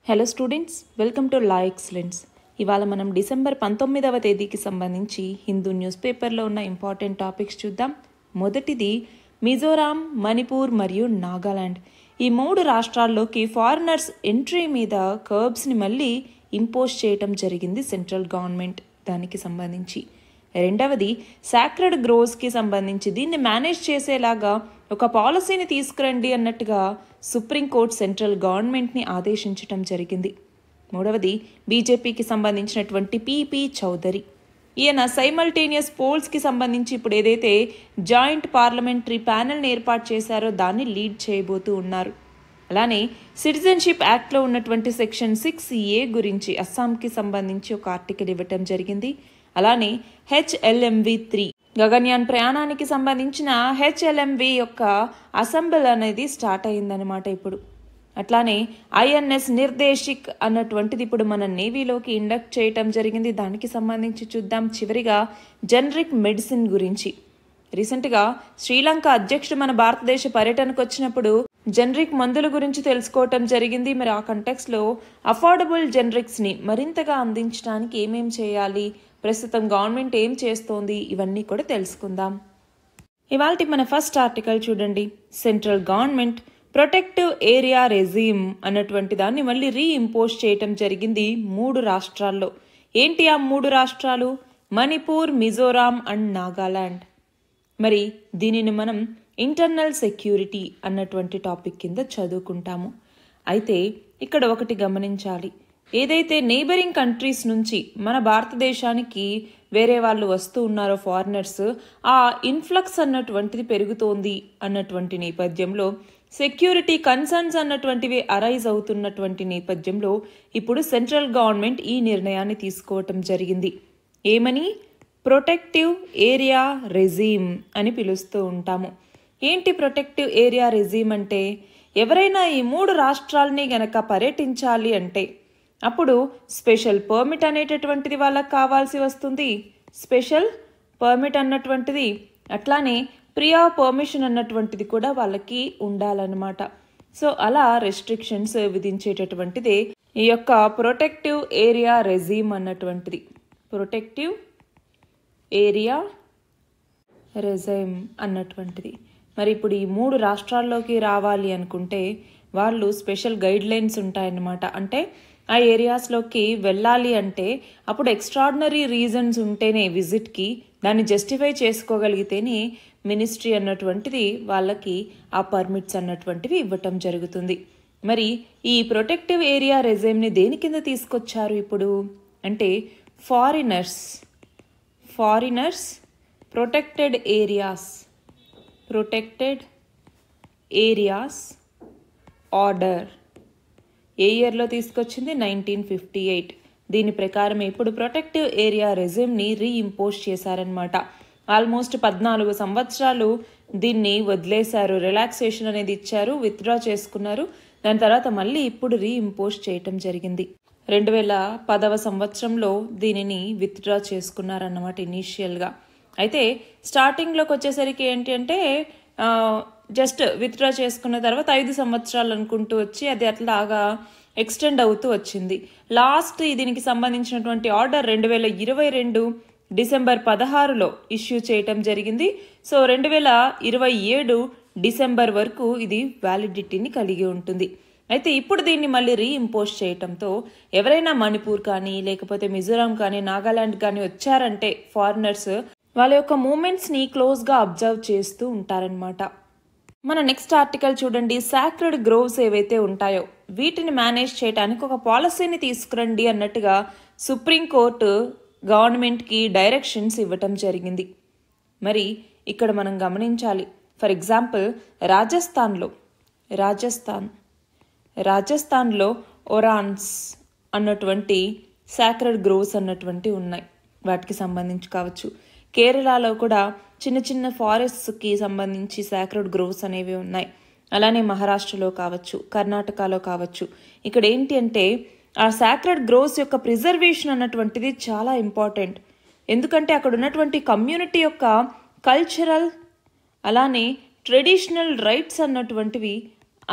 Hello students, welcome to law excellence. ఇవాళ మనం December 19వ తేదీకి సంబంధించి హిందూ న్యూస్ పేపర్లో ఉన్న ఇంపార్టెంట్ టాపిక్స్ చూద్దాం. మొదటిది మిజోరాం, మణిపూర్ మరియు నాగాలాండ్. ఈ మూడు రాష్ట్రాల్లోకి ఫారినర్స్ ఎంట్రీ మీద కర్బ్స్ని మళ్ళీ ఇంపోజ్ చేయటం జరిగింది సెంట్రల్ గవర్నమెంట్, దానికి సంబంధించి. రెండవది సాక్రెడ్ గ్రోవ్స్కి సంబంధించి దీన్ని మేనేజ్ చేసేలాగా ఒక పాలసీని తీసుకురండి అన్నట్టుగా సుప్రీంకోర్టు సెంట్రల్ గవర్నమెంట్ని ఆదేశించటం జరిగింది. మూడవది బీజేపీకి సంబంధించినటువంటి పిపి చౌదరి. ఈయన సైమల్టేనియస్ పోల్స్కి సంబంధించి ఇప్పుడు ఏదైతే జాయింట్ పార్లమెంటరీ ప్యానెల్ని ఏర్పాటు చేశారో దాన్ని లీడ్ చేయబోతూ ఉన్నారు. అలానే సిటిజన్షిప్ యాక్ట్లో ఉన్నటువంటి సెక్షన్ 6A గురించి అస్సాంకి సంబంధించి ఒక ఆర్టికల్ ఇవ్వటం జరిగింది. అలానే HLMV-3 గగన్యాన్ ప్రయాణానికి సంబంధించిన HLMV యొక్క అసెంబుల్ అనేది స్టార్ట్ అయిందనమాట ఇప్పుడు. అట్లానే INS నిర్దేశిక్ అన్నటువంటిది ఇప్పుడు మన నేవీలోకి ఇండక్ట్ చేయటం జరిగింది, దానికి సంబంధించి చూద్దాం. చివరిగా జనరిక్ మెడిసిన్ గురించి. రీసెంట్గా శ్రీలంక అధ్యక్షుడు మన భారతదేశ పర్యటనకు వచ్చినప్పుడు జనరిక్ మందుల గురించి తెలుసుకోవటం జరిగింది. మరి ఆ కంటెక్స్లో అఫోర్డబుల్ జనరిక్స్ని మరింతగా అందించడానికి ఏమేం చేయాలి, ప్రస్తుతం గవర్నమెంట్ ఏం చేస్తోంది, ఇవన్నీ కూడా తెలుసుకుందాం. ఇవాళ మన ఫస్ట్ ఆర్టికల్ చూడండి. Central government protective area regime అన్నటువంటి దాన్ని మళ్ళీ రీఇంపోజ్ చేయటం జరిగింది 3 రాష్ట్రాల్లో. ఏంటి ఆ 3 రాష్ట్రాలు? మణిపూర్, మిజోరాం అండ్ నాగాలాండ్. మరి దీనిని మనం ఇంటర్నల్ సెక్యూరిటీ అన్నటువంటి టాపిక్ కింద చదువుకుంటాము. అయితే ఇక్కడ ఒకటి గమనించాలి, ఏదైతే నైబరింగ్ కంట్రీస్ నుంచి మన భారతదేశానికి వేరే వాళ్ళు వస్తూ ఉన్నారో ఫారినర్స్, ఆ ఇన్ఫ్లక్స్ అన్నటువంటిది పెరుగుతోంది అన్నటువంటి నేపథ్యంలో, సెక్యూరిటీ కన్సర్న్స్ అన్నటువంటివి అరైజ్ అవుతున్నటువంటి నేపథ్యంలో ఇప్పుడు సెంట్రల్ గవర్నమెంట్ ఈ నిర్ణయాన్ని తీసుకోవటం జరిగింది. ఏమని? ప్రొటెక్టివ్ ఏరియా రెజీమ్ అని పిలుస్తూ ఉంటాము. ఏంటి ప్రొటెక్టివ్ ఏరియా రెజీమ్ అంటే? ఎవరైనా ఈ 3 రాష్ట్రాలని గనక పర్యటించాలి అంటే అప్పుడు స్పెషల్ పర్మిట్ అనేటటువంటిది వాళ్ళకి కావాల్సి వస్తుంది. స్పెషల్ పర్మిట్ అన్నటువంటిది, అట్లానే ప్రియా పర్మిషన్ అన్నటువంటిది కూడా వాళ్ళకి ఉండాలన్నమాట. సో అలా రెస్ట్రిక్షన్స్ విధించేటటువంటిదే ఈ యొక్క ప్రొటెక్టివ్ ఏరియా రెజీమ్ అన్నటువంటిది. ప్రొటెక్టివ్ ఏరియా రెజీమ్ అన్నటువంటిది. మరి ఇప్పుడు ఈ 3 రాష్ట్రాల్లోకి రావాలి అనుకుంటే వాళ్ళు స్పెషల్ గైడ్ లైన్స్ ఉంటాయన్నమాట. అంటే ఆ ఏరియాస్లోకి వెళ్ళాలి అంటే అప్పుడు ఎక్స్ట్రాడినరీ రీజన్స్ ఉంటేనే విజిట్కి, దాన్ని జస్టిఫై చేసుకోగలిగితేనే మినిస్ట్రీ అన్నటువంటిది వాళ్ళకి ఆ పర్మిట్స్ అన్నటువంటివి ఇవ్వటం జరుగుతుంది. మరి ఈ ప్రొటెక్టివ్ ఏరియా రెజీమ్ని దేని కింద తీసుకొచ్చారు ఇప్పుడు అంటే ఫారినర్స్ ప్రొటెక్టెడ్ ఏరియాస్ ఆర్డర్. ఏ ఇయర్లో తీసుకొచ్చింది? 1958. దీని ప్రకారం ఇప్పుడు ప్రొటెక్టివ్ ఏరియా రెజీమ్ని రీఇంపోజ్ చేశారనమాట. ఆల్మోస్ట్ 14 సంవత్సరాలు దీన్ని వదిలేశారు, రిలాక్సేషన్ అనేది ఇచ్చారు, విత్డ్రా చేసుకున్నారు. దాని తర్వాత మళ్ళీ ఇప్పుడు రీఇంపోజ్ చేయటం జరిగింది. 2010వ సంవత్సరంలో దీనిని విత్డ్రా చేసుకున్నారన్నమాట ఇనీషియల్గా. అయితే స్టార్టింగ్లోకి వచ్చేసరికి ఏంటి అంటే జస్ట్ విత్డ్రా చేసుకున్న తర్వాత 5 సంవత్సరాలు అనుకుంటూ వచ్చి అది అట్లాగా ఎక్స్టెండ్ అవుతూ వచ్చింది. లాస్ట్ దీనికి సంబంధించినటువంటి ఆర్డర్ 2022 డిసెంబర్ 16లో ఇష్యూ చేయటం జరిగింది. సో 2027 డిసెంబర్ వరకు ఇది వ్యాలిడిటీని కలిగి ఉంటుంది. అయితే ఇప్పుడు దీన్ని మళ్ళీ రీఇంపోజ్ చేయటంతో ఎవరైనా మణిపూర్ కానీ లేకపోతే మిజోరాం కానీ నాగాలాండ్ కానీ వచ్చారంటే ఫారినర్స్ వాళ్ళ యొక్క మూమెంట్స్ని క్లోజ్గా అబ్జర్వ్ చేస్తూ ఉంటారనమాట. మన నెక్స్ట్ ఆర్టికల్ చూడండి. సాక్రెడ్ గ్రోవ్స్ ఏవైతే ఉంటాయో వీటిని మేనేజ్ చేయడానికి ఒక పాలసీని తీసుకురండి అన్నట్టుగా సుప్రీంకోర్టు గవర్నమెంట్కి డైరెక్షన్స్ ఇవ్వటం జరిగింది. మరి ఇక్కడ మనం గమనించాలి, ఫర్ ఎగ్జాంపుల్ రాజస్థాన్లో ఒరాన్స్ అన్నటువంటి సాక్రెడ్ గ్రోవ్స్ అన్నటువంటి ఉన్నాయి, వాటికి సంబంధించి కావచ్చు. కేరళలో కూడా చిన్న చిన్న ఫారెస్ట్స్కి సంబంధించి సాక్రెడ్ గ్రోవ్స్ అనేవి ఉన్నాయి. అలానే మహారాష్ట్రలో కావచ్చు, కర్ణాటకలో కావచ్చు. ఇక్కడ ఏంటి అంటే ఆ సాక్రెడ్ గ్రోవ్స్ యొక్క ప్రిజర్వేషన్ అన్నటువంటిది చాలా ఇంపార్టెంట్. ఎందుకంటే అక్కడ ఉన్నటువంటి కమ్యూనిటీ యొక్క కల్చరల్ అలానే ట్రెడిషనల్ రైట్స్ అన్నటువంటివి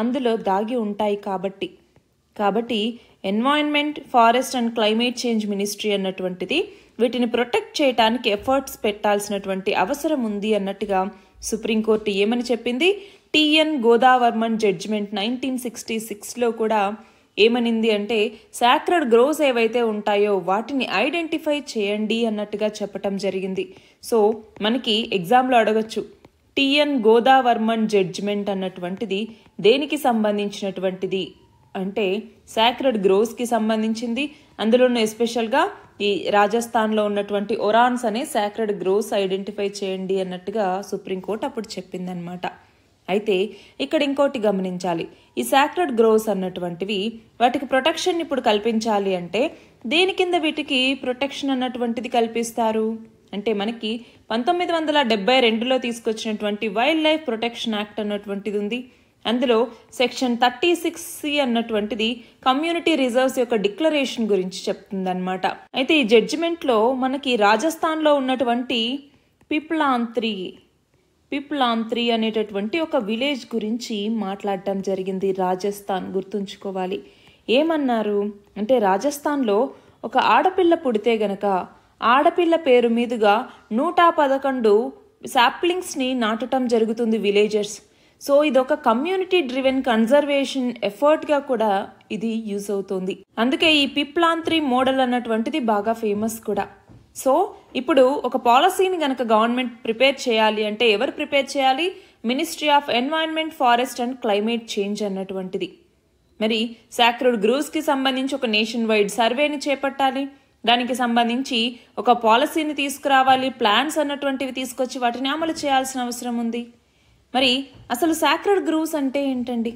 అందులో దాగి ఉంటాయి కాబట్టి environment, forest and climate change ministry అన్నటువంటిది వీటిని ప్రొటెక్ట్ చేయడానికి ఎఫర్ట్స్ పెట్టాల్సినటువంటి అవసరం ఉంది అన్నట్టుగా సుప్రీంకోర్టు ఏమని చెప్పింది? టిఎన్ గోదావర్మన్ జడ్జిమెంట్ 1966లో కూడా ఏమనింది అంటే సాక్రెడ్ గ్రోవ్స్ ఏవైతే ఉంటాయో వాటిని ఐడెంటిఫై చేయండి అన్నట్టుగా చెప్పటం జరిగింది. సో మనకి ఎగ్జామ్లో అడగచ్చు, టిఎన్ గోదావర్మన్ జడ్జిమెంట్ అన్నటువంటిది దేనికి సంబంధించినటువంటిది అంటే సాక్రెడ్ గ్రోవ్స్కి సంబంధించింది. అందులోనూ ఎస్పెషల్గా ఈ రాజస్థాన్లో ఉన్నటువంటి ఒరాన్స్ అనే సాక్రెడ్ గ్రోవ్స్ ఐడెంటిఫై చేయండి అన్నట్టుగా సుప్రీంకోర్టు అప్పుడు చెప్పిందనమాట. అయితే ఇక్కడ ఇంకోటి గమనించాలి, ఈ సాక్రెడ్ గ్రోవ్స్ అన్నటువంటివి వాటికి ప్రొటెక్షన్ ఇప్పుడు కల్పించాలి అంటే దేని కింద వీటికి ప్రొటెక్షన్ అన్నటువంటిది కల్పిస్తారు అంటే మనకి 1972లో తీసుకొచ్చినటువంటి వైల్డ్ లైఫ్ ప్రొటెక్షన్ యాక్ట్ అన్నటువంటిది ఉంది. అందులో సెక్షన్ 36C అన్నటువంటిది కమ్యూనిటీ రిజర్వ్స్ యొక్క డిక్లరేషన్ గురించి చెప్తుందన్నమాట. అయితే ఈ జడ్జిమెంట్లో మనకి రాజస్థాన్లో ఉన్నటువంటి పిప్లాంత్రి అనేటటువంటి ఒక విలేజ్ గురించి మాట్లాడటం జరిగింది. రాజస్థాన్ గుర్తుంచుకోవాలి. ఏమన్నారు అంటే రాజస్థాన్లో ఒక ఆడపిల్ల పుడితే గనక ఆడపిల్ల పేరు మీదుగా 111 సాప్లింగ్స్ని నాటడం జరుగుతుంది విలేజర్స్. సో ఇది ఒక కమ్యూనిటీ డ్రివెన్ కన్జర్వేషన్ ఎఫర్ట్గా కూడా ఇది యూజ్ అవుతుంది. అందుకే ఈ పిప్లాంత్రి మోడల్ అన్నటువంటిది బాగా ఫేమస్ కూడా. సో ఇప్పుడు ఒక పాలసీని గనక గవర్నమెంట్ ప్రిపేర్ చేయాలి అంటే ఎవరు ప్రిపేర్ చేయాలి? Ministry of environment, forest and climate change అన్నటువంటిది. మరి సాక్రెడ్ గ్రోవ్స్కి సంబంధించి ఒక నేషన్ వైడ్ సర్వేని చేపట్టాలి, దానికి సంబంధించి ఒక పాలసీని తీసుకురావాలి, ప్లాన్స్ అన్నటువంటివి తీసుకొచ్చి వాటిని అమలు చేయాల్సిన అవసరం ఉంది. మరి అసలు సాక్రెడ్ గ్రోవ్స్ అంటే ఏంటండి?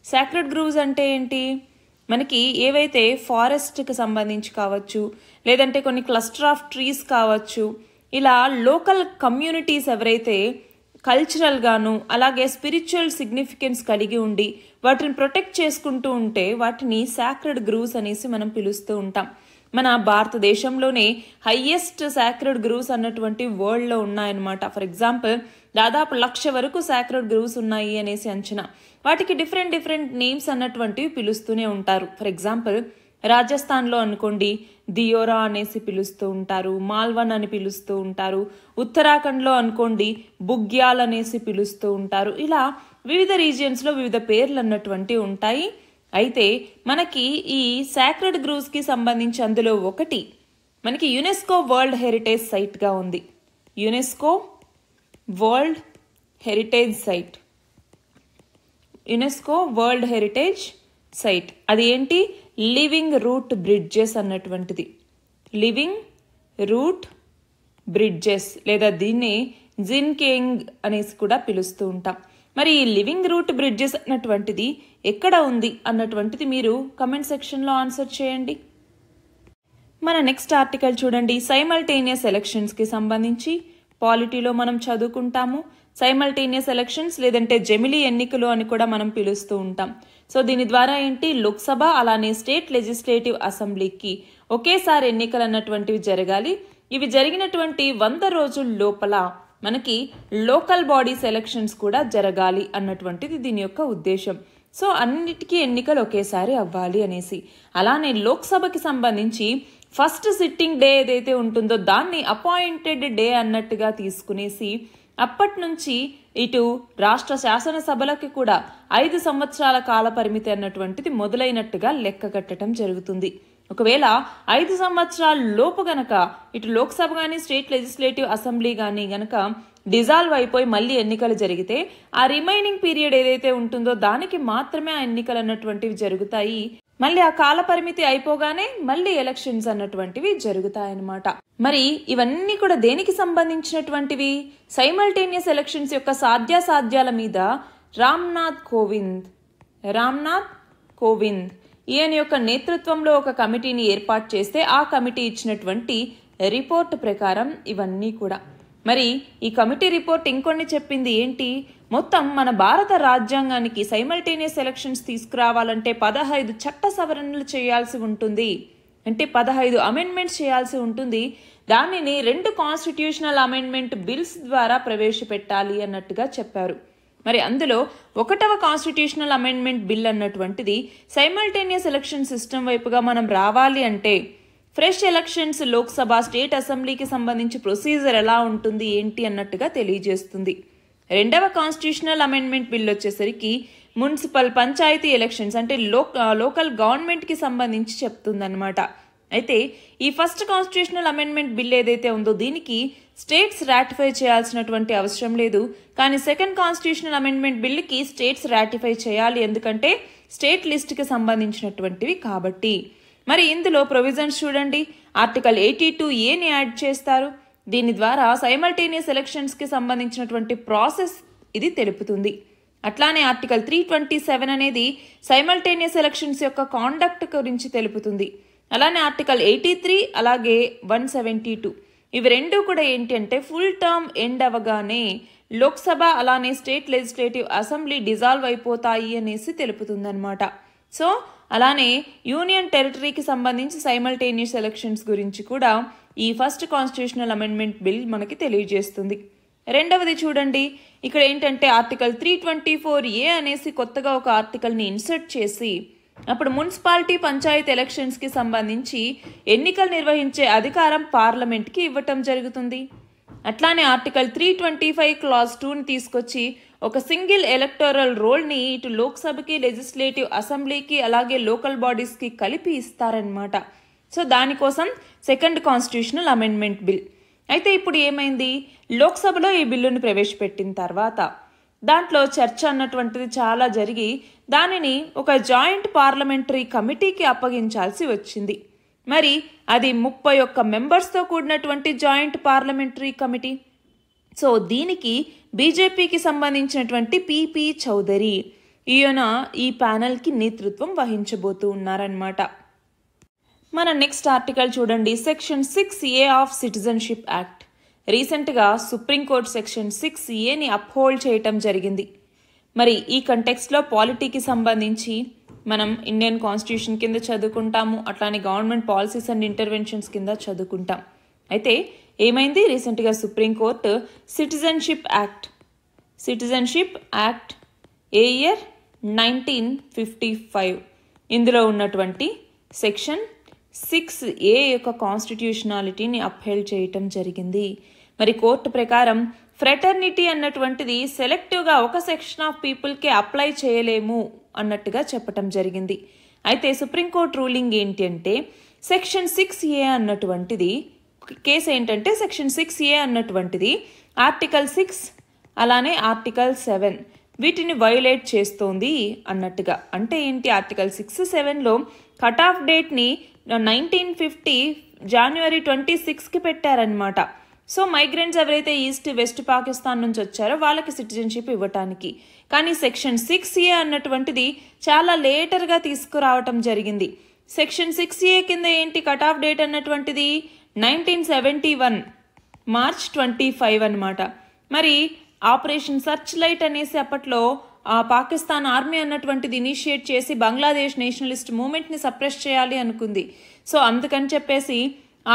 సాక్రెడ్ గ్రోవ్స్ అంటే ఏంటి? మనకి ఏవైతే ఫారెస్ట్కి సంబంధించి కావచ్చు, లేదంటే కొన్ని క్లస్టర్ ఆఫ్ ట్రీస్ కావచ్చు, ఇలా లోకల్ కమ్యూనిటీస్ ఎవరైతే కల్చరల్గాను అలాగే స్పిరిచువల్ సిగ్నిఫికెన్స్ కలిగి ఉండి వాటిని ప్రొటెక్ట్ చేసుకుంటూ ఉంటే వాటిని సాక్రెడ్ గ్రోవ్స్ అనేసి మనం పిలుస్తూ ఉంటాం. మన భారతదేశంలోనే హైయెస్ట్ సాక్రెడ్ గ్రోవ్స్ అన్నటువంటి వరల్డ్లో ఉన్నాయన్నమాట. ఫర్ ఎగ్జాంపుల్ దాదాపు 1,00,000 వరకు సాక్రెడ్ గ్రోవ్స్ ఉన్నాయి అనేసి అంచనా. వాటికి డిఫరెంట్ నేమ్స్ అన్నటువంటివి పిలుస్తూనే ఉంటారు. ఫర్ ఎగ్జాంపుల్ రాజస్థాన్లో అనుకోండి దియోరా అనేసి పిలుస్తూ ఉంటారు, మాల్వన్ అని పిలుస్తూ ఉంటారు. ఉత్తరాఖండ్లో అనుకోండి బుగ్యాల్ అనేసి పిలుస్తూ ఉంటారు. ఇలా వివిధ రీజియన్స్లో వివిధ పేర్లు అన్నటువంటి ఉంటాయి. అయితే మనకి ఈ సాక్రెడ్ గ్రోవ్స్కి సంబంధించి అందులో ఒకటి మనకి యునెస్కో వరల్డ్ హెరిటేజ్ సైట్గా ఉంది. UNESCO world heritage site, UNESCO world heritage site. అది ఏంటి? లివింగ్ రూట్ బ్రిడ్జెస్ అన్నటువంటిది. లివింగ్ రూట్ బ్రిడ్జెస్ లేదా దీన్ని జిన్కేంగ్ అనేసి కూడా పిలుస్తూ ఉంటాం. మరి ఈ లివింగ్ రూట్ బ్రిడ్జెస్ అన్నటువంటిది ఎక్కడ ఉంది అన్నటువంటిది మీరు కమెంట్ సెక్షన్లో ఆన్సర్ చేయండి. మన నెక్స్ట్ ఆర్టికల్ చూడండి. సైమల్టేనియస్ ఎలక్షన్స్కి సంబంధించి పాలిటీలో మనం చదువుకుంటాము. సైమల్టేనియస్ ఎలక్షన్స్ లేదంటే జమిలీ ఎన్నికలు అని కూడా మనం పిలుస్తూ ఉంటాం. సో దీని ద్వారా ఏంటి? లోక్సభ అలానే స్టేట్ లెజిస్లేటివ్ అసెంబ్లీకి ఒకేసారి ఎన్నికలు అన్నటువంటివి జరగాలి. ఇవి జరిగినటువంటి 100 రోజుల లోపల మనకి లోకల్ బాడీస్ ఎలక్షన్స్ కూడా జరగాలి అన్నటువంటిది దీని యొక్క ఉద్దేశం. సో అన్నిటికీ ఎన్నికలు ఒకేసారి అవ్వాలి అనేసి. అలానే లోక్సభకి సంబంధించి ఫస్ట్ సిట్టింగ్ డే ఏదైతే ఉంటుందో దాన్ని అపాయింటెడ్ డే అన్నట్టుగా తీసుకునేసి అప్పటి నుంచి ఇటు రాష్ట్ర శాసనసభలకి కూడా 5 సంవత్సరాల కాల పరిమితి అన్నటువంటిది మొదలైనట్టుగా లెక్క కట్టడం జరుగుతుంది. ఒకవేళ 5 సంవత్సరాల లోపు గనక ఇటు లోక్సభ కానీ స్టేట్ లెజిస్లేటివ్ అసెంబ్లీ కానీ గనక డిజాల్వ్ అయిపోయి మళ్ళీ ఎన్నికలు జరిగితే ఆ రిమైనింగ్ పీరియడ్ ఏదైతే ఉంటుందో దానికి మాత్రమే ఆ ఎన్నికలు అన్నటువంటివి జరుగుతాయి. మళ్ళీ ఆ కాల పరిమితి అయిపోగానే మళ్ళీ ఎలక్షన్స్ అన్నటువంటివి జరుగుతాయన్నమాట. మరి ఇవన్నీ కూడా దేనికి సంబంధించినటువంటివి? సైమల్టేనియస్ ఎలక్షన్స్ యొక్క సాధ్యాసాధ్యాల మీద రామ్నాథ్ కోవింద్ ఈయన యొక్క నేతృత్వంలో ఒక కమిటీని ఏర్పాటు చేస్తే ఆ కమిటీ ఇచ్చినటువంటి రిపోర్ట్ ప్రకారం ఇవన్నీ కూడా. మరి ఈ కమిటీ రిపోర్ట్ ఇంకొన్ని చెప్పింది ఏంటి? మొత్తం మన భారత రాజ్యాంగానికి సైమల్టేనియస్ ఎలక్షన్స్ తీసుకురావాలంటే 15 చట్ట సవరణలు చేయాల్సి ఉంటుంది. అంటే 15 అమెండ్మెంట్స్ చేయాల్సి ఉంటుంది. దానిని 2 కాన్స్టిట్యూషనల్ అమెండ్మెంట్ బిల్స్ ద్వారా ప్రవేశపెట్టాలి అన్నట్టుగా చెప్పారు. మరి అందులో 1వ కాన్స్టిట్యూషనల్ అమెండ్మెంట్ బిల్ అన్నటువంటిది సైమల్టేనియస్ ఎలక్షన్ సిస్టమ్ వైపుగా మనం రావాలి అంటే ఫ్రెష్ ఎలక్షన్స్ లోక్సభ స్టేట్ అసెంబ్లీకి సంబంధించి ప్రొసీజర్ ఎలా ఉంటుంది ఏంటి అన్నట్టుగా తెలియజేస్తుంది. 2వ కాన్స్టిట్యూషనల్ అమెండ్మెంట్ బిల్ వచ్చేసరికి మున్సిపల్ పంచాయతీ ఎలక్షన్స్ అంటే లోకల్ గవర్నమెంట్కి సంబంధించి చెప్తుందన్నమాట. అయితే ఈ ఫస్ట్ కాన్స్టిట్యూషనల్ అమెండ్మెంట్ బిల్ ఏదైతే ఉందో దీనికి స్టేట్స్ రాటిఫై చేయాల్సినటువంటి అవసరం లేదు. కానీ సెకండ్ కాన్స్టిట్యూషనల్ అమెండ్మెంట్ బిల్కి స్టేట్స్ రాటిఫై చేయాలి, ఎందుకంటే స్టేట్ లిస్ట్కి సంబంధించినటువంటివి కాబట్టి. మరి ఇందులో ప్రొవిజన్స్ చూడండి, ఆర్టికల్ 82A యాడ్ చేస్తారు. దీని ద్వారా సైమల్టేనియస్ ఎలక్షన్స్కి సంబంధించినటువంటి ప్రాసెస్ ఇది తెలుపుతుంది. అట్లానే ఆర్టికల్ 327 అనేది సైమల్టేనియస్ ఎలక్షన్స్ యొక్క కాండక్ట్ గురించి తెలుపుతుంది. అలానే ఆర్టికల్ 83 అలాగే 172 ఇవి రెండు కూడా ఏంటి అంటే ఫుల్ టర్మ్ ఎండ్ అవగానే లోక్సభ అలానే స్టేట్ లెజిస్లేటివ్ అసెంబ్లీ డిజాల్వ్ అయిపోతాయి అనేసి తెలుపుతుందన్నమాట. సో అలానే యూనియన్ టెరిటరీకి సంబంధించి సైమల్టేనియస్ ఎలక్షన్స్ గురించి కూడా ఈ ఫస్ట్ కాన్స్టిట్యూషనల్ అమెండ్మెంట్ బిల్ మనకి తెలియజేస్తుంది. రెండవది చూడండి, ఇక్కడ ఏంటంటే ఆర్టికల్ 324A అనేసి కొత్తగా ఒక ఆర్టికల్ని ఇన్సర్ట్ చేసి అప్పుడు మున్సిపాలిటీ పంచాయత్ ఎలక్షన్స్కి సంబంధించి ఎన్నికలు నిర్వహించే అధికారం పార్లమెంట్కి ఇవ్వటం జరుగుతుంది. అట్లానే ఆర్టికల్ 325 క్లాజ్ 2ని తీసుకొచ్చి ఒక సింగిల్ ఎలక్టోరల్ రోల్ని ఇటు లోక్సభకి లెజిస్లేటివ్ అసెంబ్లీకి అలాగే లోకల్ బాడీస్కి కలిపి ఇస్తారనమాట. సో దానికోసం సెకండ్ కాన్స్టిట్యూషనల్ అమెండ్మెంట్ బిల్. అయితే ఇప్పుడు ఏమైంది, లోక్సభలో ఈ బిల్లును ప్రవేశపెట్టిన తర్వాత దాంట్లో చర్చ అన్నటువంటిది చాలా జరిగి దానిని ఒక జాయింట్ పార్లమెంటరీ కమిటీకి అప్పగించాల్సి వచ్చింది. మరి అది 31 మెంబర్స్తో కూడినటువంటి జాయింట్ పార్లమెంటరీ కమిటీ. సో దీనికి బీజేపీకి సంబంధించినటువంటి పిపి చౌదరి ఈయన ఈ ప్యానెల్కి నేతృత్వం వహించబోతూ ఉన్నారనమాట. మన నెక్స్ట్ ఆర్టికల్ చూడండి, section 6A of citizenship act. రీసెంట్గా సుప్రీంకోర్టు సెక్షన్ 6Aని అప్హోల్డ్ చేయటం జరిగింది. మరి ఈ కంటెక్స్ట్లో పాలిటీకి సంబంధించి మనం ఇండియన్ కాన్స్టిట్యూషన్ కింద చదువుకుంటాము, అట్లానే గవర్నమెంట్ పాలసీస్ అండ్ ఇంటర్వెన్షన్స్ కింద చదువుకుంటాం. అయితే ఏమైంది, రీసెంట్గా సుప్రీంకోర్టు సిటిజన్షిప్ యాక్ట్ ఏ ఇయర్ 1955 ఇందులో ఉన్నటువంటి సెక్షన్ 6A యొక్క కాన్స్టిట్యూషనాలిటీని అప్హెల్డ్ చేయటం జరిగింది. మరి కోర్టు ప్రకారం ఫ్రెటర్నిటీ అన్నటువంటిది సెలెక్టివ్గా ఒక సెక్షన్ ఆఫ్ పీపుల్కి అప్లై చేయలేము అన్నట్టుగా చెప్పటం జరిగింది. అయితే సుప్రీంకోర్టు రూలింగ్ ఏంటి అంటే సెక్షన్ 6A అన్నటువంటిది కేసు ఏంటంటే సెక్షన్ 6A అన్నటువంటిది ఆర్టికల్ 6 అలానే ఆర్టికల్ 7 వీటిని వైలేట్ చేస్తోంది అన్నట్టుగా. అంటే ఏంటి, ఆర్టికల్ 6-7లో కట్ ఆఫ్ డేట్ని 1950 జనవరి 26కి పెట్టారనమాట. సో మైగ్రెంట్స్ ఎవరైతే ఈస్ట్ వెస్ట్ పాకిస్తాన్ నుంచి వచ్చారో వాళ్ళకి సిటిజన్షిప్ ఇవ్వటానికి. కానీ సెక్షన్ 6A అన్నటువంటిది చాలా లేటర్గా తీసుకురావటం జరిగింది. సెక్షన్ 6A కింద ఏంటి కట్ ఆఫ్ డేట్ అన్నటువంటిది 1971 మార్చ్ 25 అనమాట. మరి ఆపరేషన్ సర్చ్ లైట్ అనేసి అప్పట్లో పాకిస్తాన్ ఆర్మీ అన్నటువంటిది ఇనిషియేట్ చేసి బంగ్లాదేశ్ నేషనలిస్ట్ మూవ్మెంట్ని సప్రెస్ చేయాలి అనుకుంది. సో అందుకని చెప్పేసి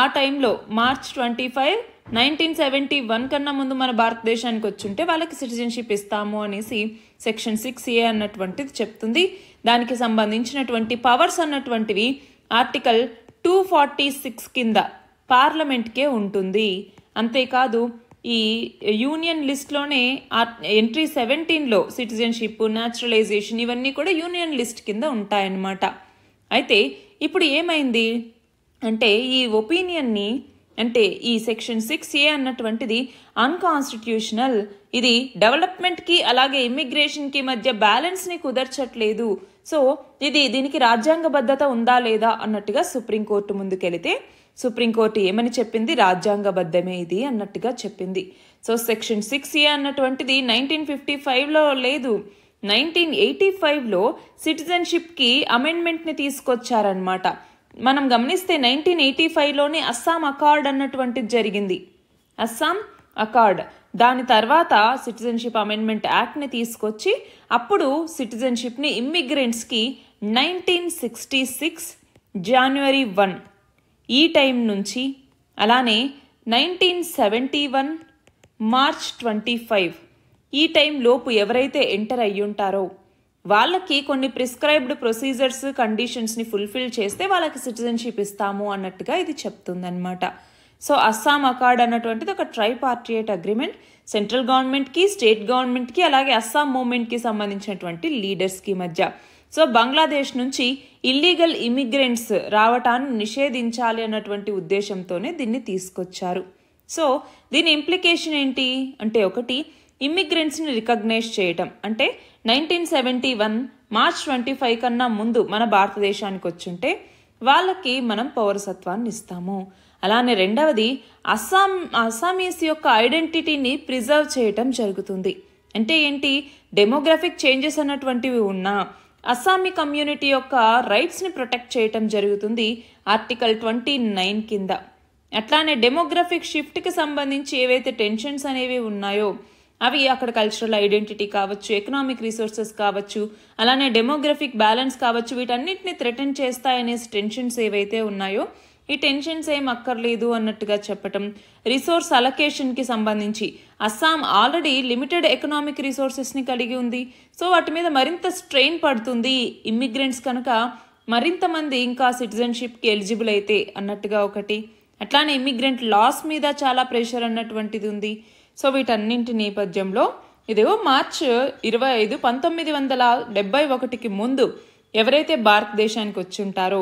ఆ టైంలో మార్చ్ 25, 1971 కన్నా ముందు మన భారతదేశానికి వచ్చుంటే వాళ్ళకి సిటిజన్షిప్ ఇస్తాము అనేసి సెక్షన్ 6A అన్నటువంటిది చెప్తుంది. దానికి సంబంధించినటువంటి పవర్స్ అన్నటువంటివి ఆర్టికల్ 246 కింద పార్లమెంట్కే ఉంటుంది. అంతేకాదు ఈ యూనియన్ లిస్ట్లోనే ఎంట్రీ 17లో సిటిజన్షిప్, న్యాచురలైజేషన్ ఇవన్నీ కూడా యూనియన్ లిస్ట్ కింద ఉంటాయన్నమాట. అయితే ఇప్పుడు ఏమైంది అంటే ఈ ఒపీనియన్ని అంటే ఈ సెక్షన్ 6A అన్నటువంటిది అన్కాన్స్టిట్యూషనల్, ఇది డెవలప్మెంట్కి అలాగే ఇమ్మిగ్రేషన్కి మధ్య బ్యాలెన్స్ని కుదర్చట్లేదు. సో దీనికి రాజ్యాంగబద్ధత ఉందా లేదా అన్నట్టుగా సుప్రీంకోర్టు ముందుకెళితే సుప్రీంకోర్టు ఏమని చెప్పింది, రాజ్యాంగబద్ధమే ఇది అన్నట్టుగా చెప్పింది. సో సెక్షన్ 6A అన్నటువంటిది 1955లో లేదు, 1985లో సిటిజన్షిప్కి అమెండ్మెంట్ని తీసుకొచ్చారనమాట. మనం గమనిస్తే 1985లోనే అస్సాం అకార్డ్ అన్నటువంటిది జరిగింది. అస్సాం అకార్డ్ దాని తర్వాత సిటిజన్షిప్ అమెండ్మెంట్ యాక్ట్ని తీసుకొచ్చి అప్పుడు సిటిజన్షిప్ని ఇమ్మిగ్రెంట్స్కి 1966 జనవరి 1 ఈ టైం నుంచి అలానే 1971 మార్చ్ 25 ఈ టైం లోపు ఎవరైతే ఎంటర్ అయ్యుంటారో వాళ్ళకి కొన్ని ప్రిస్క్రైబ్డ్ ప్రొసీజర్స్ కండిషన్స్ని ఫుల్ఫిల్ చేస్తే వాళ్ళకి సిటిజన్షిప్ ఇస్తాము అన్నట్టుగా ఇది చెప్తుందన్నమాట. సో అస్సాం అకార్డ్ అన్నటువంటిది ఒక ట్రైపార్టియేట్ అగ్రిమెంట్ సెంట్రల్ గవర్నమెంట్కి, స్టేట్ గవర్నమెంట్కి, అలాగే అస్సాం మూవ్మెంట్కి సంబంధించినటువంటి లీడర్స్కి మధ్య. సో బంగ్లాదేశ్ నుంచి ఇల్లీగల్ ఇమిగ్రెంట్స్ రావటాన్ని నిషేధించాలి అన్నటువంటి ఉద్దేశంతోనే దీన్ని తీసుకొచ్చారు. సో దీని ఇంప్లికేషన్ ఏంటి అంటే, ఒకటి ఇమ్మిగ్రెంట్స్ని రికగ్నైజ్ చేయటం. అంటే 1971 మార్చ్ 25 కన్నా ముందు మన భారతదేశానికి వచ్చుంటే వాళ్ళకి మనం పౌరసత్వాన్ని ఇస్తాము. అలానే రెండవది అస్సామీస్ యొక్క ఐడెంటిటీని ప్రిజర్వ్ చేయటం జరుగుతుంది. అంటే ఏంటి, డెమోగ్రఫిక్ చేంజెస్ అన్నటువంటివి ఉన్నా అస్సామీ కమ్యూనిటీ యొక్క రైట్స్ని ప్రొటెక్ట్ చేయటం జరుగుతుంది ఆర్టికల్ 29 కింద. అట్లానే డెమోగ్రఫిక్ షిఫ్ట్కి సంబంధించి ఏవైతే టెన్షన్స్ అనేవి ఉన్నాయో అవి అక్కడ కల్చరల్ ఐడెంటిటీ కావచ్చు, ఎకనామిక్ రిసోర్సెస్ కావచ్చు, అలానే డెమోగ్రఫిక్ బ్యాలెన్స్ కావచ్చు, వీటన్నిటిని థ్రెటన్ చేస్తాయనే టెన్షన్స్ ఏవైతే ఉన్నాయో ఈ టెన్షన్స్ ఏం అక్కర్లేదు అన్నట్టుగా చెప్పటం. రిసోర్స్ అలొకేషన్కి సంబంధించి అస్సాం ఆల్రెడీ లిమిటెడ్ ఎకనామిక్ రిసోర్సెస్ని కలిగి ఉంది. సో వాటి మీద మరింత స్ట్రెయిన్ పడుతుంది ఇమ్మిగ్రెంట్స్ కనుక మరింత మంది ఇంకా సిటిజన్షిప్కి ఎలిజిబుల్ అయితే అన్నట్టుగా ఒకటి. అట్లానే ఇమ్మిగ్రెంట్ లాస్ మీద చాలా ప్రెషర్ అన్నటువంటిది ఉంది. సో వీటన్నింటి నేపథ్యంలో ఇదేవో మార్చ్ 25, 1971కి ముందు ఎవరైతే భారతదేశానికి వచ్చి ఉంటారో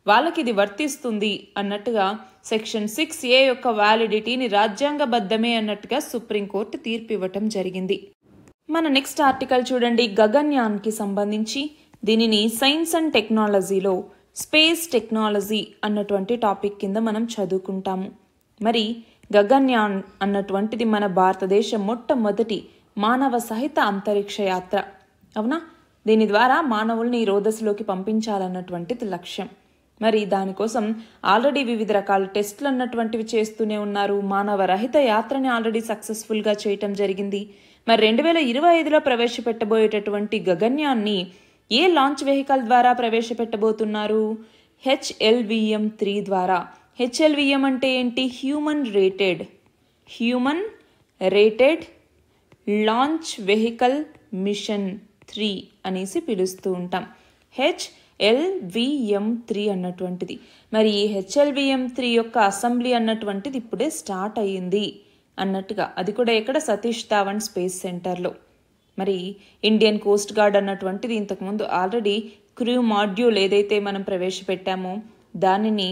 వాళ్ళకి ఇది వర్తిస్తుంది అన్నట్టుగా సెక్షన్ 6A యొక్క వ్యాలిడిటీని రాజ్యాంగబద్ధమే అన్నట్టుగా సుప్రీంకోర్టు తీర్పు ఇవ్వటం జరిగింది. మన నెక్స్ట్ ఆర్టికల్ చూడండి, గగన్యాన్కి సంబంధించి. దీనిని సైన్స్ అండ్ టెక్నాలజీలో స్పేస్ టెక్నాలజీ అన్నటువంటి టాపిక్ కింద మనం చదువుకుంటాము. మరి గగన్యాన్ అన్నటువంటిది మన భారతదేశం మొట్టమొదటి మానవ సహిత అంతరిక్ష యాత్ర, అవునా? దీని ద్వారా మానవుల్ని రోదస్లోకి పంపించాలన్నటువంటిది లక్ష్యం. మరి దానికోసం ఆల్రెడీ వివిధ రకాల టెస్టులు అన్నటువంటివి చేస్తూనే ఉన్నారు. మానవ రహిత యాత్రని ఆల్రెడీ సక్సెస్ఫుల్గా చేయటం జరిగింది. మరి 2025లో ప్రవేశపెట్టబోయేటటువంటి గగన్యాన్ని ఏ లాంచ్ వెహికల్ ద్వారా ప్రవేశపెట్టబోతున్నారు? HLVM-3 ద్వారా. HLVM అంటే ఏంటి? Human rated launch vehicle mission 3 అనేసి పిలుస్తూ ఉంటాం. HLVM-3 అన్నటువంటిది. మరి ఈ HLVM-3 యొక్క అసెంబ్లీ అన్నటువంటిది ఇప్పుడే స్టార్ట్ అయ్యింది అన్నట్టుగా. అది కూడా ఇక్కడ సతీష్ ధావన్ స్పేస్ సెంటర్లో. మరి ఇండియన్ కోస్ట్ గార్డ్ అన్నటువంటిది ఇంతకుముందు ఆల్రెడీ క్రూ మాడ్యూల్ ఏదైతే మనం ప్రవేశపెట్టామో దానిని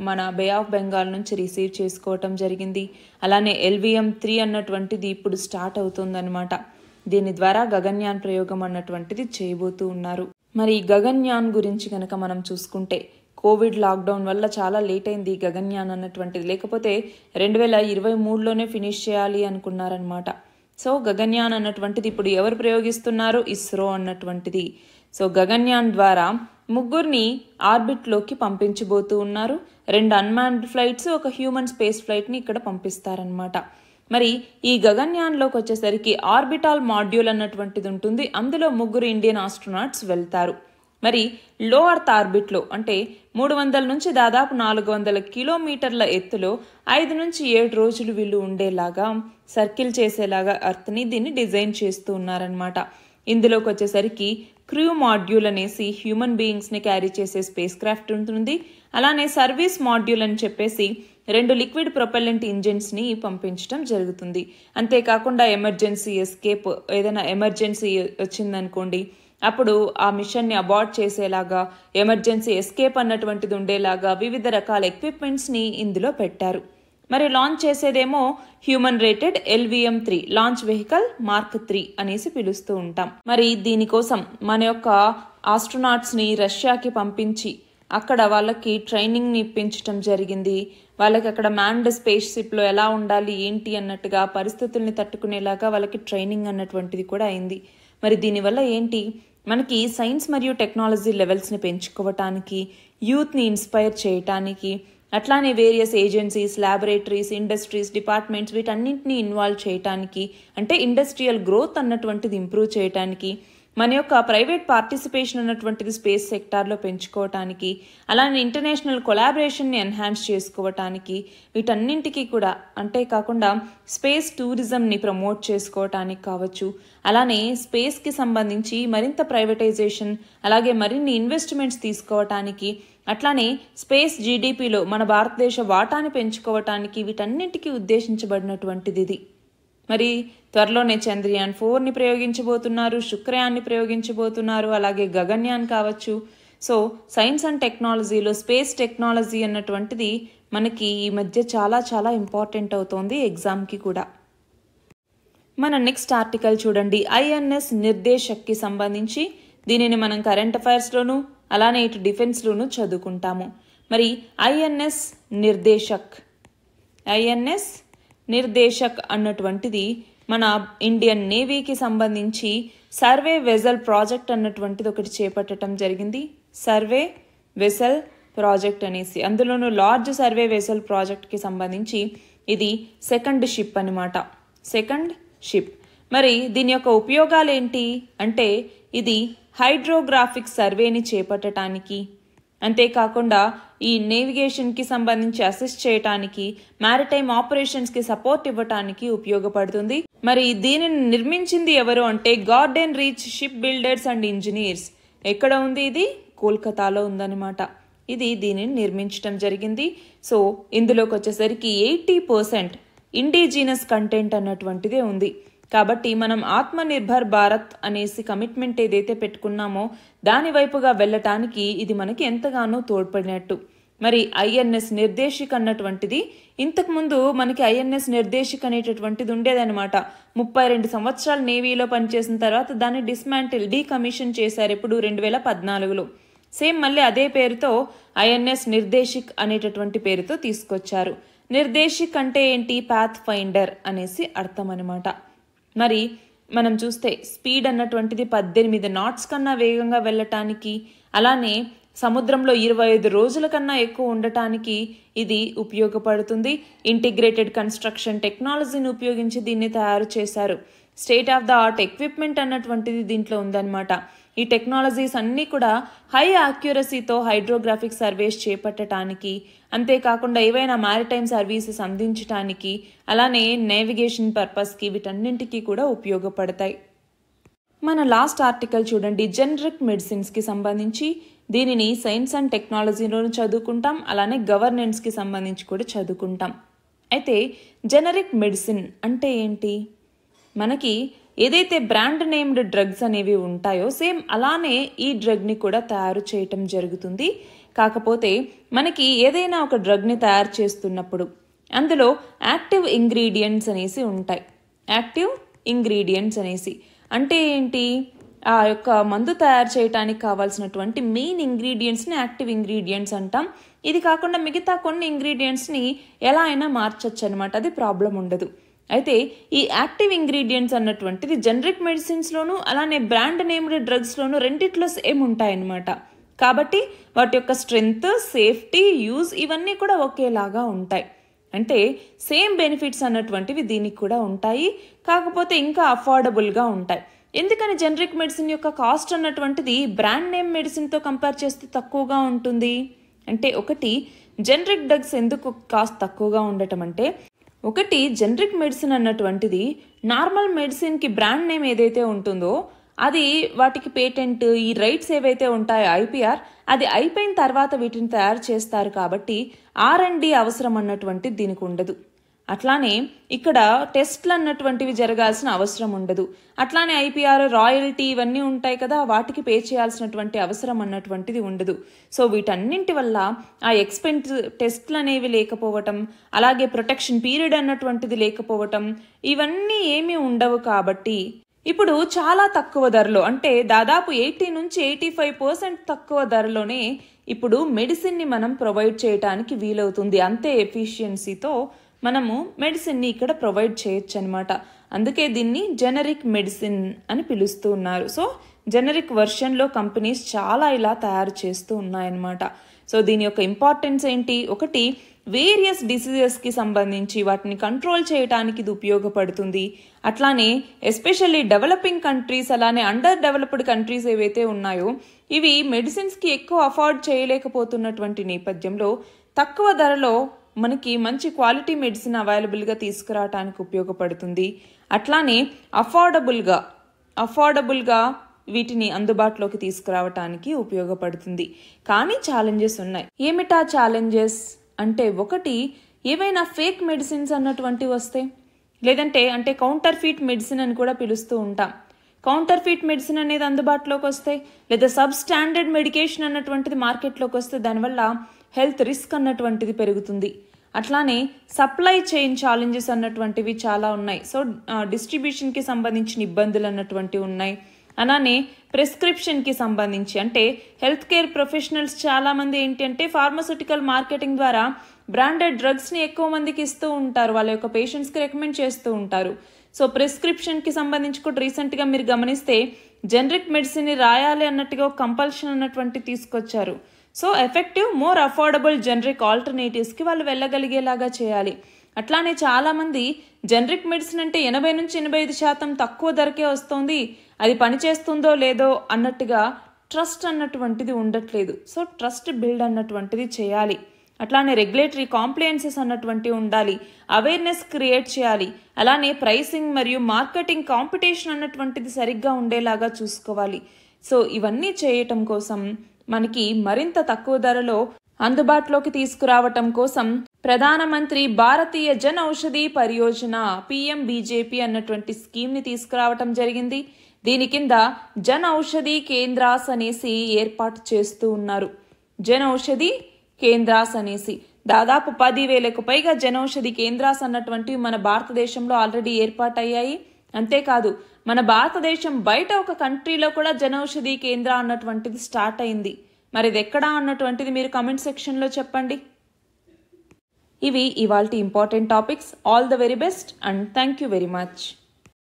మన బే ఆఫ్ బెంగాల్ నుంచి రిసీవ్ చేసుకోవటం జరిగింది. అలానే LVM-3 అన్నటువంటిది ఇప్పుడు స్టార్ట్ అవుతుందన్నమాట. దీని ద్వారా గగన్యాన్ ప్రయోగం అన్నటువంటిది చేయబోతూ ఉన్నారు. మరి గగన్యాన్ గురించి కనుక మనం చూసుకుంటే కోవిడ్ లాక్డౌన్ వల్ల చాలా లేట్ అయింది ఈ గగన్యాన్ అన్నటువంటిది. లేకపోతే 2023లోనే ఫినిష్ చేయాలి అనుకున్నారనమాట. సో గగన్యాన్ అన్నటువంటిది ఇప్పుడు ఎవరు ప్రయోగిస్తున్నారు? ఇస్రో అన్నటువంటిది. సో గగన్యాన్ ద్వారా 3 ఆర్బిట్లోకి పంపించబోతూ ఉన్నారు. 2 అన్మాన్డ్ ఫ్లైట్స్, ఒక హ్యూమన్ స్పేస్ ఫ్లైట్ని ఇక్కడ పంపిస్తారనమాట. మరి ఈ గగన్యాన్లోకి వచ్చేసరికి ఆర్బిటాల్ మాడ్యూల్ అన్నటువంటిది ఉంటుంది. అందులో 3 ఇండియన్ ఆస్ట్రోనాట్స్ వెళ్తారు. మరి లో అర్త్ ఆర్బిట్లో అంటే 300 నుంచి దాదాపు 400 కిలోమీటర్ల ఎత్తులో 5 నుంచి 7 రోజులు వీళ్ళు ఉండేలాగా సర్కిల్ చేసేలాగా అర్త్ని దీన్ని డిజైన్ చేస్తూ ఉన్నారనమాట. ఇందులోకి వచ్చేసరికి క్రూ మాడ్యూల్ అనేసి హ్యూమన్ బీయింగ్స్ని క్యారీ చేసే స్పేస్ క్రాఫ్ట్ ఉంటుంది. అలానే సర్వీస్ మాడ్యూల్ అని చెప్పేసి 2 లిక్విడ్ ప్రొపెల్లెంట్ ఇంజిన్స్ని పంపించడం జరుగుతుంది. అంతేకాకుండా ఎమర్జెన్సీ ఎస్కేప్, ఏదైనా ఎమర్జెన్సీ వచ్చిందనుకోండి అప్పుడు ఆ మిషన్ని అబార్ట్ చేసేలాగా, ఎమర్జెన్సీ ఎస్కేప్ అన్నటువంటిది ఉండేలాగా వివిధ రకాల ఎక్విప్మెంట్స్ని ఇందులో పెట్టారు. మరి లాంచ్ చేసేదేమో human rated LVM-3 launch vehicle mark 3 అనేసి పిలుస్తూ ఉంటాం. మరి దీనికోసం మన యొక్క ఆస్ట్రోనాట్స్ని రష్యాకి పంపించి అక్కడ వాళ్ళకి ట్రైనింగ్ని ఇప్పించడం జరిగింది. వాళ్ళకి అక్కడ మ్యాన్డ్ స్పేస్ షిప్లో ఎలా ఉండాలి ఏంటి అన్నట్టుగా పరిస్థితుల్ని తట్టుకునేలాగా వాళ్ళకి ట్రైనింగ్ అన్నటువంటిది కూడా అయింది. మరి దీనివల్ల ఏంటి, మనకి సైన్స్ మరియు టెక్నాలజీ లెవెల్స్ని పెంచుకోవటానికి, యూత్ని ఇన్స్పైర్ చేయటానికి, అట్లానే various agencies, laboratories, industries, departments వీటన్నింటినీ ఇన్వాల్వ్ చేయటానికి, అంటే ఇండస్ట్రియల్ గ్రోత్ అన్నటువంటిది ఇంప్రూవ్ చేయటానికి, మన యొక్క ప్రైవేట్ పార్టిసిపేషన్ ఉన్నటువంటిది స్పేస్ సెక్టార్లో పెంచుకోవటానికి, అలానే ఇంటర్నేషనల్ కొలాబరేషన్ని ఎన్హాన్స్ చేసుకోవటానికి, వీటన్నింటికి కూడా అంతేకాకుండా స్పేస్ టూరిజంని ప్రమోట్ చేసుకోవటానికి కావచ్చు, అలానే స్పేస్కి సంబంధించి మరింత ప్రైవేటైజేషన్, అలాగే మరిన్ని ఇన్వెస్ట్మెంట్స్ తీసుకోవటానికి, అట్లానే స్పేస్ జీడిపిలో మన భారతదేశ వాటాని పెంచుకోవటానికి, వీటన్నింటికి ఉద్దేశించబడినటువంటిది ఇది. మరి త్వరలోనే చంద్రయాన్ 4ని ప్రయోగించబోతున్నారు, శుక్రయాన్ని ప్రయోగించబోతున్నారు, అలాగే గగన్యాన్ కావచ్చు. సో సైన్స్ అండ్ టెక్నాలజీలో స్పేస్ టెక్నాలజీ అన్నటువంటిది మనకి ఈ మధ్య చాలా చాలా ఇంపార్టెంట్ అవుతోంది ఎగ్జామ్కి కూడా. మన నెక్స్ట్ ఆర్టికల్ చూడండి, ఐఎన్ఎస్ నిర్దేశక్కి సంబంధించి. దీనిని మనం కరెంట్ అఫైర్స్లోను అలానే ఇటు డిఫెన్స్లోను చదువుకుంటాము. మరి ఐఎన్ఎస్ నిర్దేశక్ అన్నటువంటిది మన ఇండియన్ నేవీకి సంబంధించి సర్వే వెజల్ ప్రాజెక్ట్ అన్నటువంటిది ఒకటి చేపట్టడం జరిగింది. సర్వే వెసల్ ప్రాజెక్ట్ అనేసి, అందులోనూ లార్జ్ సర్వే వెసల్ ప్రాజెక్ట్కి సంబంధించి ఇది సెకండ్ షిప్ అనమాట. Second ship. మరి దీని యొక్క ఉపయోగాలు ఏంటి అంటే, ఇది హైడ్రోగ్రాఫిక్ సర్వేని చేపట్టడానికి, అంతేకాకుండా ఈ నేవిగేషన్కి సంబంధించి అసిస్ట్ చేయటానికి, మ్యారిటైమ్ ఆపరేషన్స్కి సపోర్ట్ ఇవ్వటానికి ఉపయోగపడుతుంది. మరి దీనిని నిర్మించింది ఎవరు అంటే garden reach ship builders and engineers. ఎక్కడ ఉంది ఇది? కోల్కతాలో ఉందన్నమాట. ఇది దీనిని నిర్మించడం జరిగింది. సో ఇందులోకి వచ్చేసరికి 80% ఇండిజినస్ కంటెంట్ అన్నటువంటిదే ఉంది. కాబట్టి మనం ఆత్మనిర్భర్ భారత్ అనేసి కమిట్మెంట్ ఏదైతే పెట్టుకున్నామో దాని వైపుగా వెళ్ళటానికి ఇది మనకి ఎంతగానో తోడ్పడినట్టు. మరి ఐఎన్ఎస్ నిర్దేశిక్ అన్నటువంటిది ఇంతకుముందు మనకి ఐఎన్ఎస్ నిర్దేశిక్ అనేటటువంటిది ఉండేదన్నమాట. 32 సంవత్సరాలు నేవీలో పనిచేసిన తర్వాత దాన్ని డీకమిషన్ చేశారు. ఇప్పుడు 2014లో. సేమ్ మళ్ళీ అదే పేరుతో ఐఎన్ఎస్ నిర్దేశిక్ అనేటటువంటి పేరుతో తీసుకొచ్చారు. నిర్దేశిక్ అంటే ఏంటి? పాత్ ఫైండర్ అనేసి అర్థం అనమాట. మరి మనం చూస్తే స్పీడ్ అన్నటువంటిది 18 knots కన్నా వేగంగా వెళ్ళటానికి, అలానే సముద్రంలో 25 రోజుల కన్నా ఎక్కువ ఉండటానికి ఇది ఉపయోగపడుతుంది. ఇంటిగ్రేటెడ్ కన్స్ట్రక్షన్ టెక్నాలజీని ఉపయోగించి దీన్ని తయారు చేశారు. State of the art equipment అన్నటువంటిది దీంట్లో ఉందన్నమాట. ఈ టెక్నాలజీస్ అన్నీ కూడా హై యాక్యురసీతో హైడ్రోగ్రాఫిక్ సర్వేస్ చేపట్టడానికి, అంతేకాకుండా ఏవైనా మ్యారిటైమ్ సర్వీసెస్ అందించడానికి, అలానే నేవిగేషన్ పర్పస్కి, వీటన్నింటికి కూడా ఉపయోగపడతాయి. మన లాస్ట్ ఆర్టికల్ చూడండి, జనరిక్ మెడిసిన్స్కి సంబంధించి. దీనిని సైన్స్ అండ్ టెక్నాలజీలోనూ చదువుకుంటాం, అలానే గవర్నెన్స్కి సంబంధించి కూడా చదువుకుంటాం. అయితే జనరిక్ మెడిసిన్ అంటే ఏంటి? మనకి ఏదైతే బ్రాండ్ నేమ్డ్ డ్రగ్స్ అనేవి ఉంటాయో సేమ్ అలానే ఈ డ్రగ్ని కూడా తయారు చేయటం జరుగుతుంది. కాకపోతే మనకి ఏదైనా ఒక డ్రగ్ని తయారు చేస్తున్నప్పుడు అందులో యాక్టివ్ ఇంగ్రీడియంట్స్ అనేసి ఉంటాయి. యాక్టివ్ ఇంగ్రీడియంట్స్ అనేసి అంటే ఏంటి? ఆ యొక్క మందు తయారు చేయడానికి కావాల్సినటువంటి మెయిన్ ఇంగ్రీడియంట్స్ని యాక్టివ్ ఇంగ్రీడియంట్స్ అంటాం. ఇది కాకుండా మిగతా కొన్ని ఇంగ్రీడియంట్స్ని ఎలా అయినా మార్చొచ్చు అనమాట. అది ప్రాబ్లం ఉండదు. అయితే ఈ యాక్టివ్ ఇంగ్రీడియంట్స్ అన్నటువంటిది జనరిక్ మెడిసిన్స్లోను అలానే బ్రాండ్ నేమ్డ్ డ్రగ్స్లోను రెండిట్లో సేమ్ ఉంటాయన్నమాట. కాబట్టి వాటి యొక్క స్ట్రెంగ్త్, సేఫ్టీ, యూజ్ ఇవన్నీ కూడా ఒకేలాగా ఉంటాయి. అంటే సేమ్ బెనిఫిట్స్ అన్నటువంటివి దీనికి కూడా ఉంటాయి, కాకపోతే ఇంకా అఫోర్డబుల్గా ఉంటాయి. ఎందుకని జనరిక్ మెడిసిన్ యొక్క కాస్ట్ అన్నటువంటిది బ్రాండ్ నేమ్ మెడిసిన్తో కంపేర్ చేస్తే తక్కువగా ఉంటుంది అంటే, ఒకటి జనరిక్ డ్రగ్స్ ఎందుకు కాస్ట్ తక్కువగా ఉండటం అంటే, ఒకటి జనరిక్ మెడిసిన్ అన్నటువంటిది నార్మల్ మెడిసిన్కి బ్రాండ్ నేమ్ ఏదైతే ఉంటుందో అది వాటికి పేటెంట్, ఈ రైట్స్ ఏవైతే ఉంటాయో ఐపీఆర్, అది అయిపోయిన తర్వాత వీటిని తయారు చేస్తారు. కాబట్టి R&D అవసరం అన్నటువంటిది దీనికి ఉండదు. అట్లానే ఇక్కడ టెస్ట్లు అన్నటువంటివి జరగాల్సిన అవసరం ఉండదు. అట్లానే ఐపీఆర్, రాయల్టీ ఇవన్నీ ఉంటాయి కదా, వాటికి పే చేయాల్సినటువంటి అవసరం అన్నటువంటిది ఉండదు. సో వీటన్నింటి వల్ల ఆ ఎక్స్పెన్స్ టెస్ట్లు అనేవి లేకపోవటం, అలాగే ప్రొటెక్షన్ పీరియడ్ అన్నటువంటిది లేకపోవటం, ఇవన్నీ ఏమీ ఉండవు. కాబట్టి ఇప్పుడు చాలా తక్కువ ధరలో, అంటే దాదాపు 80 నుంచి 85% తక్కువ ధరలోనే ఇప్పుడు మెడిసిన్ని మనం ప్రొవైడ్ చేయడానికి వీలవుతుంది. అంతే ఎఫిషియన్సీతో మనము మెడిసిన్ని ఇక్కడ ప్రొవైడ్ చేయొచ్చు అనమాట. అందుకే దీన్ని జెనరిక్ మెడిసిన్ అని పిలుస్తూ ఉన్నారు. సో జెనరిక్ వెర్షన్లో కంపెనీస్ చాలా ఇలా తయారు చేస్తూ ఉన్నాయన్నమాట. సో దీని యొక్క ఇంపార్టెన్స్ ఏంటి? ఒకటి, వేరియస్ డిసీజెస్కి సంబంధించి వాటిని కంట్రోల్ చేయడానికి ఇది ఉపయోగపడుతుంది. అట్లానే ఎస్పెషల్లీ డెవలపింగ్ కంట్రీస్, అలానే అండర్ డెవలప్డ్ కంట్రీస్ ఏవైతే ఉన్నాయో ఇవి మెడిసిన్స్కి ఎక్కువ అఫోర్డ్ చేయలేకపోతున్నటువంటి నేపథ్యంలో తక్కువ ధరలో మనకి మంచి క్వాలిటీ మెడిసిన్ అవైలబుల్గా తీసుకురావడానికి ఉపయోగపడుతుంది. అట్లానే అఫోర్డబుల్గా వీటిని అందుబాటులోకి తీసుకురావటానికి ఉపయోగపడుతుంది. కానీ ఛాలెంజెస్ ఉన్నాయి. ఏమిటా ఛాలెంజెస్ అంటే, ఒకటి, ఏవైనా ఫేక్ మెడిసిన్స్ అన్నటువంటివి వస్తాయి, లేదంటే కౌంటర్ ఫీట్ మెడిసిన్ అని కూడా పిలుస్తూ ఉంటాం. కౌంటర్ ఫీట్ మెడిసిన్ అనేది అందుబాటులోకి వస్తాయి, లేదా సబ్ స్టాండర్డ్ మెడికేషన్ అన్నటువంటిది మార్కెట్లోకి వస్తే దానివల్ల హెల్త్ రిస్క్ అన్నటువంటిది పెరుగుతుంది. అట్లానే సప్లై చైన్ ఛాలెంజెస్ అన్నటువంటివి చాలా ఉన్నాయి. సో డిస్ట్రిబ్యూషన్కి సంబంధించిన ఇబ్బందులు అన్నటువంటివి ఉన్నాయి. అలానే ప్రిస్క్రిప్షన్కి సంబంధించి, అంటే హెల్త్ కేర్ ప్రొఫెషనల్స్ చాలామంది ఏంటి అంటే ఫార్మాస్యూటికల్ మార్కెటింగ్ ద్వారా బ్రాండెడ్ డ్రగ్స్ని ఎక్కువ మందికి ఇస్తూ ఉంటారు, వాళ్ళ యొక్క పేషెంట్స్కి రికమెండ్ చేస్తూ ఉంటారు. సో ప్రిస్క్రిప్షన్కి సంబంధించి కూడా రీసెంట్గా మీరు గమనిస్తే జెనరిక్ మెడిసిన్ని రాయాలి అన్నట్టుగా ఒక కంపల్షన్ అన్నటువంటి తీసుకొచ్చారు. So effective, more affordable generic ఆల్టర్నేటివ్స్కి వాళ్ళు వెళ్ళగలిగేలాగా చేయాలి. అట్లానే చాలామంది జెనరిక్ మెడిసిన్ అంటే 80 నుంచి 85% తక్కువ ధరకే వస్తుంది, అది పనిచేస్తుందో లేదో అన్నట్టుగా ట్రస్ట్ అన్నటువంటిది ఉండట్లేదు. సో ట్రస్ట్ బిల్డ్ అన్నటువంటిది చేయాలి. అట్లానే రెగ్యులేటరీ కాంప్లైన్సెస్ అన్నటువంటివి ఉండాలి, అవేర్నెస్ క్రియేట్ చేయాలి. అలానే ప్రైసింగ్ మరియు మార్కెటింగ్ కాంపిటీషన్ అన్నటువంటిది సరిగ్గా ఉండేలాగా చూసుకోవాలి. సో ఇవన్నీ చేయటం కోసం మనకి మరింత తక్కువ ధరలో అందుబాటులోకి తీసుకురావటం కోసం ప్రధానమంత్రి భారతీయ జన్ ఔషధి పరియోజన PMBJP అన్నటువంటి స్కీమ్ని తీసుకురావటం జరిగింది. దీని కింద జన్ ఔషధి కేంద్రాస్ అనేసి ఏర్పాటు చేస్తూ ఉన్నారు. జన్ ఔషధి కేంద్రాస్ అనేసి దాదాపు 10,000కు పైగా జన్ ఔషధి కేంద్రాస్ అన్నటువంటివి మన భారతదేశంలో ఆల్రెడీ ఏర్పాటయ్యాయి. అంతేకాదు, మన భారతదేశం బయట ఒక కంట్రీలో కూడా జన్ ఔషధి కేంద్ర అన్నటువంటిది స్టార్ట్ అయింది. మరి ఇది ఎక్కడా అన్నటువంటిది మీరు కమెంట్ సెక్షన్లో చెప్పండి. ఇవి ఇవాల్టి important topics. All the very best and thank you very much.